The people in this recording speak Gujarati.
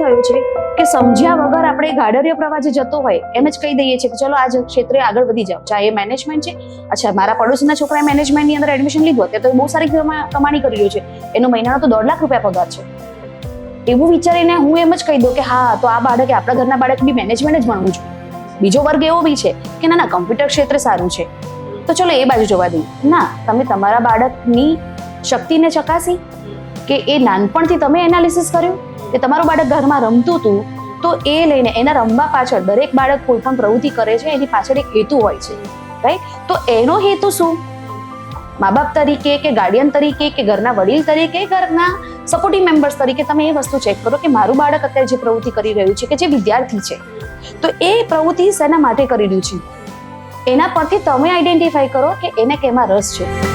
થયું છે કે સમજ્યા વગર આપણે ગાડરિયો પ્રવાહ જે જતો હોય એમ જ કહી દઈએ છીએ કે ચલો આ ક્ષેત્રે આગળ વધી જાઓ, ચાહે એ મેનેજમેન્ટ છે. અચ્છા, મારા પડોશીના છોકરાએ મેનેજમેન્ટની અંદર એડમિશન લીધું, અત્યારે તો બહુ સારી કમાણી કરી રહ્યો છે, એનો મહિનાનો તો 1.5 લાખ રૂપિયા પગાર છે. એવું વિચારીને હું એમ જ કહી દઉં કે હા, તો આ બાળકે, આપણા ઘરના બાળક બી મેનેજમેન્ટ જ ભણવું જોઈએ. બીજો વર્ગ એવો બી છે કે ના કમ્પ્યુટર ક્ષેત્રે સારું છે, તો ચલો એ બાજુ જોવા દઈએ. ના, તમે તમારા બાળકની શક્તિને ચકાસી કે એ નાનપણથી તમે એનાલિસિસ કર્યું કે તમારું બાળક ઘરમાં રમતું હતું, તો એ લઈને એના રમવા પાછળ, દરેક બાળક કોઈ પણ પ્રવૃત્તિ કરે છે એની પાછળ એક હેતુ હોય છે, રાઈટ? તો એનો હેતુ શું? મા બાપ તરીકે કે ગાર્ડિયન તરીકે કે ઘરના વડીલ તરીકે, ઘરના સપોર્ટિવ મેમ્બર્સ તરીકે તમે એ વસ્તુ ચેક કરો કે મારું બાળક અત્યારે જે પ્રવૃત્તિ કરી રહ્યું છે, કે જે વિદ્યાર્થી છે, તો એ પ્રવૃત્તિ શેના માટે કરી રહ્યું છે, એના પરથી તમે આઈડેન્ટિફાઈ કરો કે એને કેમાં રસ છે.